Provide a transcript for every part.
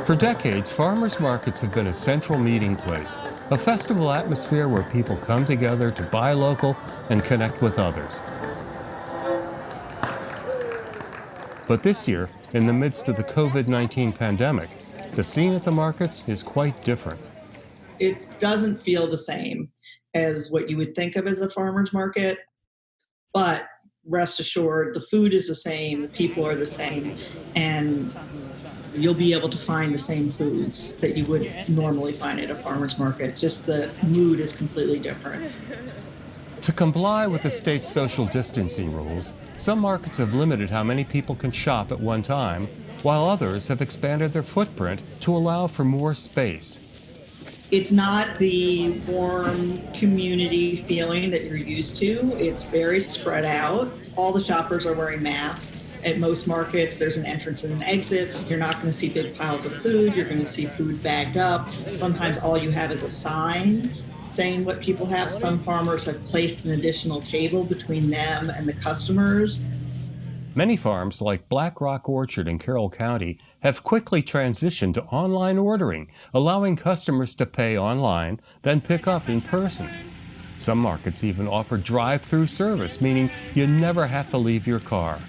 For decades, farmers markets have been a central meeting place, a festival atmosphere where people come together to buy local and connect with others. But this year, in the midst of the COVID-19 pandemic, the scene at the markets is quite different. It doesn't feel the same as what you would think of as a farmer's market, but rest assured, the food is the same, the people are the same, and you'll be able to find the same foods that you would normally find at a farmer's market. Just the mood is completely different. To comply with the state's social distancing rules, some markets have limited how many people can shop at one time, while others have expanded their footprint to allow for more space. It's not the warm community feeling that you're used to. It's very spread out. All the shoppers are wearing masks. At most markets, there's an entrance and an exit. You're not going to see big piles of food. You're going to see food bagged up. Sometimes all you have is a sign saying what people have. Some farmers have placed an additional table between them and the customers. Many farms, like Black Rock Orchard in Carroll County, have quickly transitioned to online ordering, allowing customers to pay online, then pick up in person. Some markets even offer drive-through service, meaning you never have to leave your car.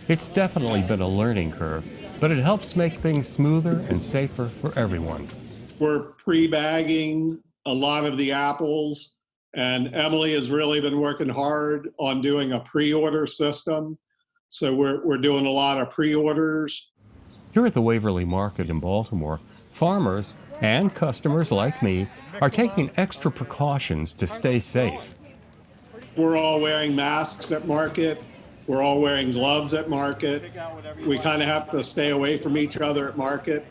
It's definitely been a learning curve, but it helps make things smoother and safer for everyone. We're pre-bagging a lot of the apples, and Emily has really been working hard on doing a pre-order system. So we're doing a lot of pre-orders. Here at the Waverly Market in Baltimore, farmers and customers like me are taking extra precautions to stay safe. We're all wearing masks at market. We're all wearing gloves at market. We kind of have to stay away from each other at market.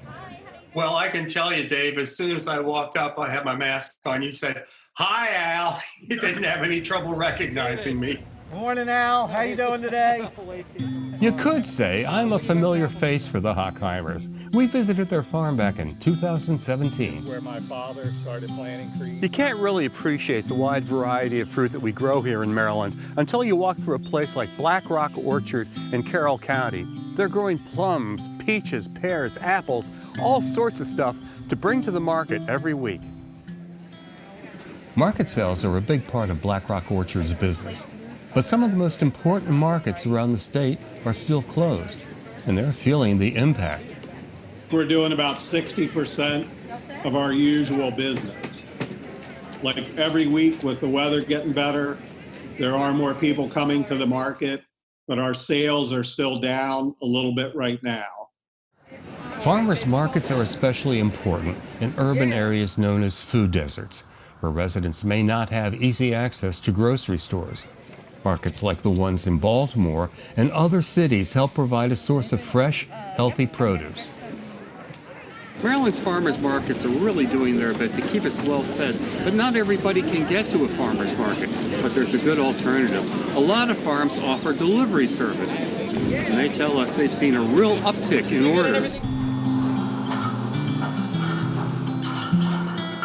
Well, I can tell you, Dave, as soon as I walked up, I had my mask on. You said, "Hi, Al." You didn't have any trouble recognizing me. Morning, Al. How you doing today? You could say I'm a familiar face for the Hochheimers. We visited their farm back in 2017. Where my father started planting trees. You can't really appreciate the wide variety of fruit that we grow here in Maryland until you walk through a place like Black Rock Orchard in Carroll County. They're growing plums, peaches, pears, apples, all sorts of stuff to bring to the market every week. Market sales are a big part of Black Rock Orchard's business. But some of the most important markets around the state are still closed, and they're feeling the impact. We're doing about 60% of our usual business. Like every week with the weather getting better, there are more people coming to the market, but our sales are still down a little bit right now. Farmers markets are especially important in urban areas known as food deserts, where residents may not have easy access to grocery stores. Markets like the ones in Baltimore and other cities help provide a source of fresh, healthy produce. Maryland's farmers markets are really doing their bit to keep us well fed, but not everybody can get to a farmers market. But there's a good alternative. A lot of farms offer delivery service, and they tell us they've seen a real uptick in orders.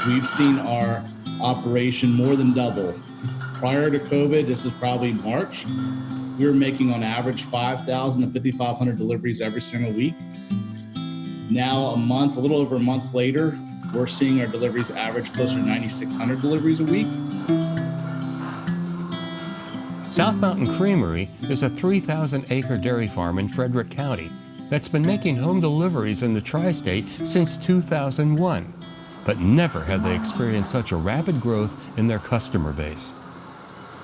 We've seen our operation more than double. Prior to COVID, this is probably March, we were making on average 5,000 to 5,500 deliveries every single week. Now a little over a month later, we're seeing our deliveries average closer to 9,600 deliveries a week. South Mountain Creamery is a 3,000-acre dairy farm in Frederick County that's been making home deliveries in the tri-state since 2001. But never had they experienced such a rapid growth in their customer base.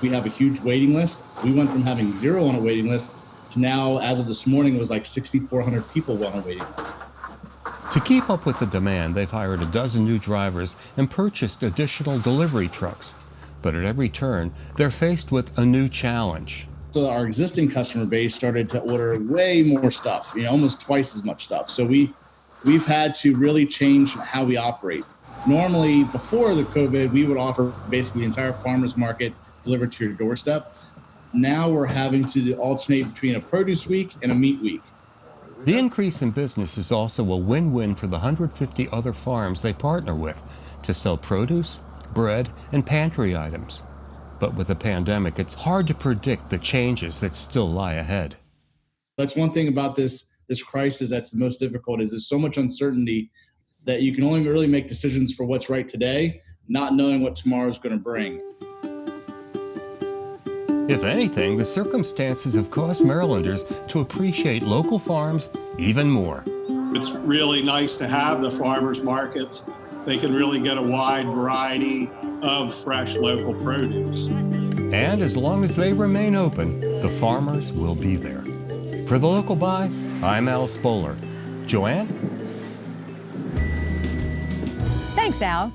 We have a huge waiting list. We went from having 0 on a waiting list to now, as of this morning, it was like 6,400 people on a waiting list. To keep up with the demand, they've hired a dozen new drivers and purchased additional delivery trucks. But at every turn, they're faced with a new challenge. So our existing customer base started to order way more stuff, almost twice as much stuff. So we've had to really change how we operate. Normally, before the COVID, we would offer basically the entire farmers market delivered to your doorstep. Now we're having to alternate between a produce week and a meat week. The increase in business is also a win-win for the 150 other farms they partner with to sell produce, bread, and pantry items. But with the pandemic, it's hard to predict the changes that still lie ahead. That's one thing about this crisis that's the most difficult is there's so much uncertainty that you can only really make decisions for what's right today, not knowing what tomorrow's going to bring. If anything, the circumstances have caused Marylanders to appreciate local farms even more. It's really nice to have the farmers markets. They can really get a wide variety of fresh local produce. And as long as they remain open, the farmers will be there. For the Local Buy, I'm Al Spoler. Joanne? Thanks, Al.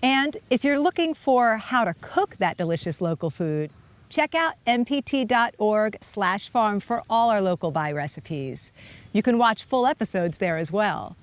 And if you're looking for how to cook that delicious local food, check out mpt.org/farm for all our Local Buy recipes. You can watch full episodes there as well.